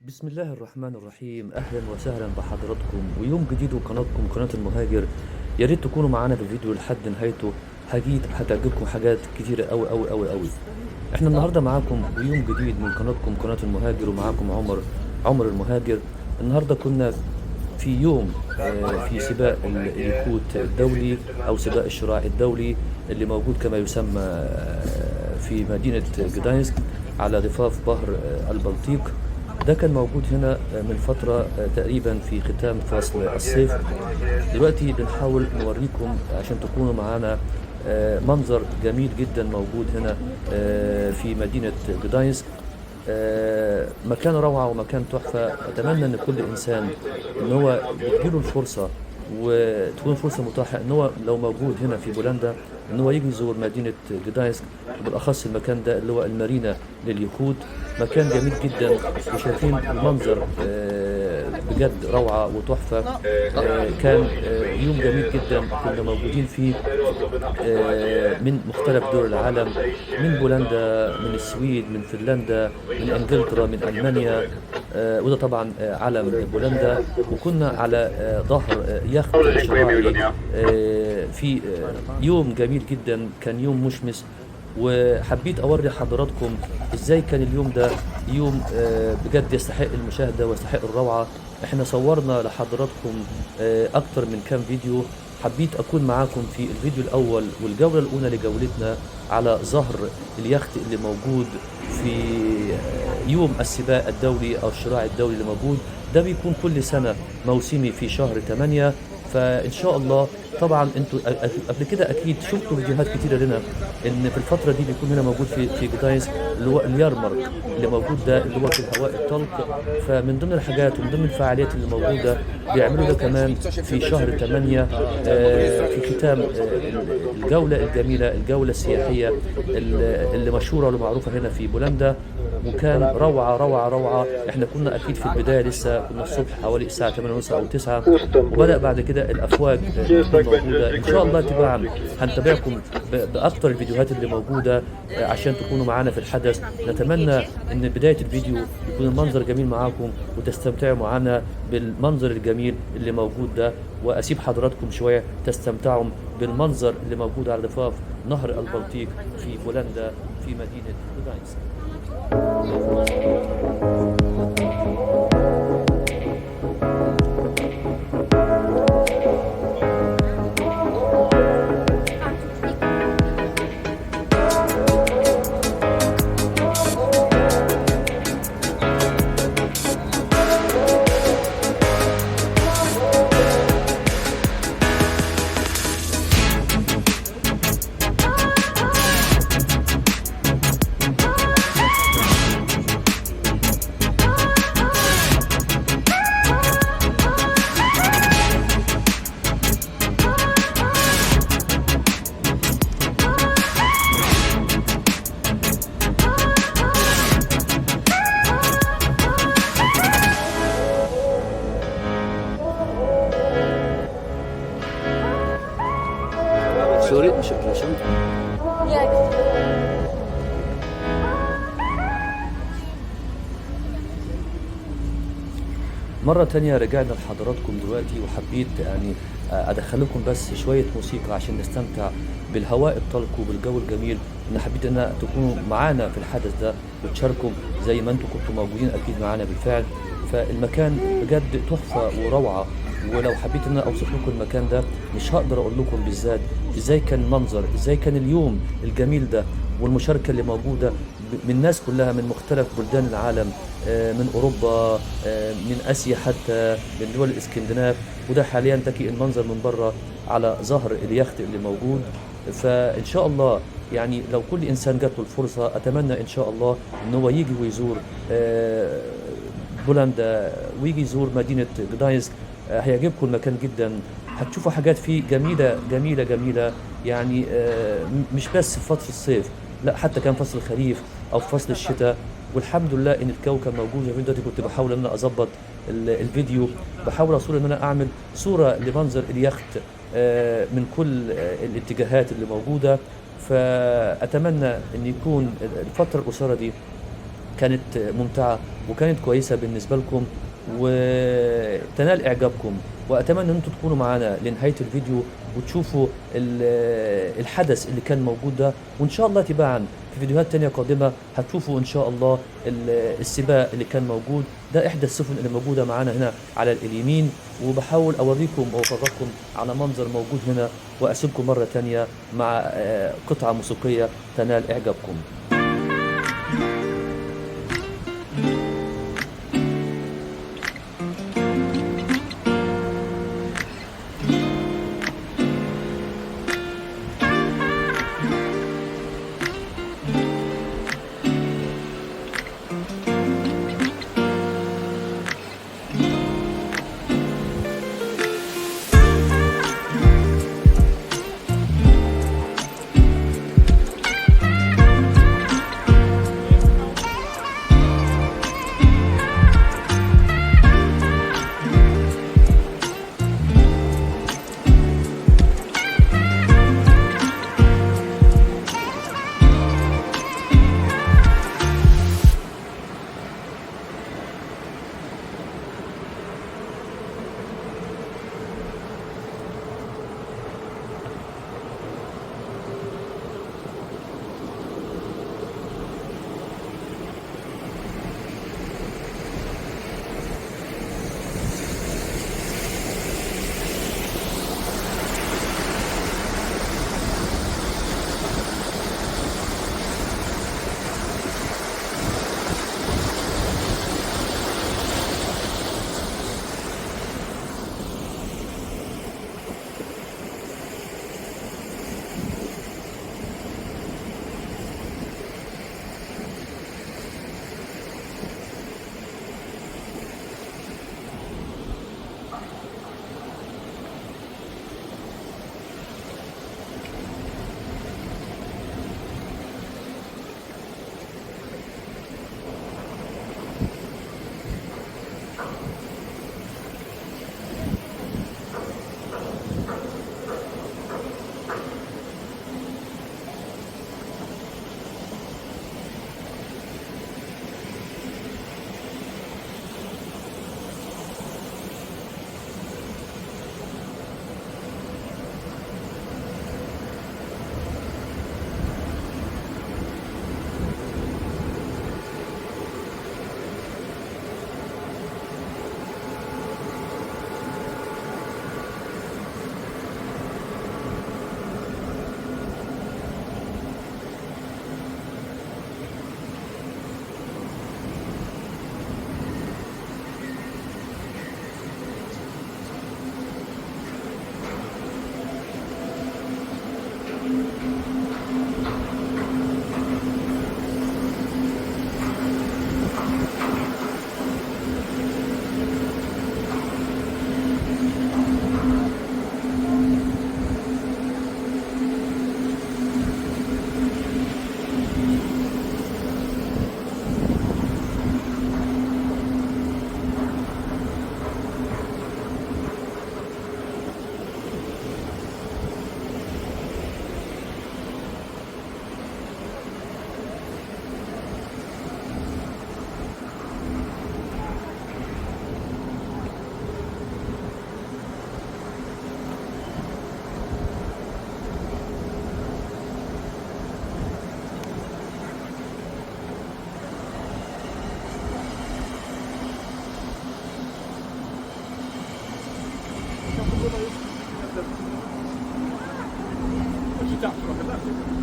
بسم الله الرحمن الرحيم. اهلا وسهلا بحضراتكم ويوم جديد وقناتكم قناة المهاجر. يا ريت تكونوا معانا في الفيديو لحد نهايته. هتعجبكم حاجات كتيرة قوي قوي قوي قوي. احنا النهارده معاكم ويوم جديد من قناتكم قناة المهاجر، ومعاكم عمر المهاجر. النهارده كنا في يوم في سباق اليخوت الدولي او سباق الشراع الدولي اللي موجود كما يسمى في مدينة جدانسك على ضفاف بحر البلطيق. ده كان موجود هنا من فترة تقريبا في ختام فصل الصيف. دلوقتي بنحاول نوريكم عشان تكونوا معانا منظر جميل جدا موجود هنا في مدينة جدانسك. مكان روعة ومكان تحفة. أتمنى أن كل إنسان أن هو يجيله الفرصة وتكون فرصة متاحة أن هو لو موجود هنا في بولندا أن هو يجي يزور مدينة جدانسك، وبالأخص المكان ده اللي هو المارينا لليخوت. مكان جميل جدا وشايفين المنظر بجد روعة وتحفة. كان يوم جميل جدا كنا موجودين فيه من مختلف دول العالم، من بولندا، من السويد، من فنلندا، من انجلترا، من المانيا. وده طبعا علم بولندا. وكنا على ظهر يخت شراعي في يوم جميل جدا. كان يوم مشمس، وحبيت اوري حضراتكم ازاي كان اليوم ده يوم بجد يستحق المشاهدة ويستحق الروعة. احنا صورنا لحضراتكم اكتر من كام فيديو. حبيت اكون معاكم في الفيديو الاول والجولة الاولى لجولتنا على ظهر اليخت اللي موجود في يوم السباق الدولي او الشراع الدولي اللي موجود. ده بيكون كل سنة موسمي في شهر 8. فان شاء الله طبعا انتوا قبل كده اكيد شفتوا فيديوهات كتيره لنا ان في الفتره دي بيكون هنا موجود في جداينسك اللي هو اليارمارك اللي موجود ده اللي هو في الهواء الطلق. فمن ضمن الحاجات ومن ضمن الفعاليات اللي موجوده بيعملوا ده كمان في شهر 8 في ختام الجوله الجميله، الجوله السياحيه اللي مشهوره والمعروفه هنا في بولندا. وكان روعه روعه روعه. احنا كنا اكيد في البدايه لسه كنا الصبح حوالي الساعه 8:30 او 9، وبدا بعد كده الافواج تكون موجوده. ان شاء الله تباعا هنتابعكم باكثر الفيديوهات اللي موجوده عشان تكونوا معانا في الحدث. نتمنى ان بدايه الفيديو يكون المنظر جميل معاكم وتستمتعوا معنا بالمنظر الجميل اللي موجود ده، واسيب حضراتكم شويه تستمتعوا بالمنظر اللي موجود على ضفاف نهر البلطيق في بولندا في مدينه جدانسك. Sorry, przepraszam. Jak? مرة تانية رجعنا لحضراتكم دلوقتي، وحبيت يعني أدخلكم بس شوية موسيقى عشان نستمتع بالهواء الطلق وبالجو الجميل. أنا حبيت أن تكونوا معانا في الحدث ده وتشاركوا زي ما أنتم كنتوا موجودين أكيد معانا بالفعل. فالمكان بجد تحفة وروعة. ولو حبيت ان انا اوصف لكم المكان ده مش هقدر اقول لكم بالذات ازاي كان المنظر، ازاي كان اليوم الجميل ده، والمشاركه اللي موجوده من ناس كلها من مختلف بلدان العالم، من اوروبا، من اسيا، حتى من دول الاسكندناف. وده حاليا تكي المنظر من بره على ظهر اليخت اللي موجود. فان شاء الله يعني لو كل انسان جات له الفرصه اتمنى ان شاء الله ان هو يجي ويزور بولندا ويجي يزور مدينه جداينسك. هيعجبكم المكان جدا. هتشوفوا حاجات فيه جميلة جميلة جميلة. يعني مش بس في فصل الصيف، لا حتى كان فصل الخريف او في فصل الشتاء. والحمد لله ان الجو كان موجود. يعني دلوقتي كنت بحاول ان انا اظبط الفيديو، بحاول اصور ان انا اعمل صورة لمنظر اليخت من كل الاتجاهات اللي موجودة. فاتمنى ان يكون الفترة القصيرة دي كانت ممتعة وكانت كويسة بالنسبة لكم وتنال إعجابكم. وأتمنى أن أنتم تكونوا معنا لنهاية الفيديو وتشوفوا الحدث اللي كان موجود ده. وإن شاء الله تباعا في فيديوهات تانية قادمة هتشوفوا إن شاء الله السباق اللي كان موجود ده، إحدى السفن اللي موجودة معانا هنا على اليمين. وبحاول أوريكم أو أفرجكم على منظر موجود هنا، وأسيبكم مرة تانية مع قطعة موسيقية تنال إعجابكم. Ciao,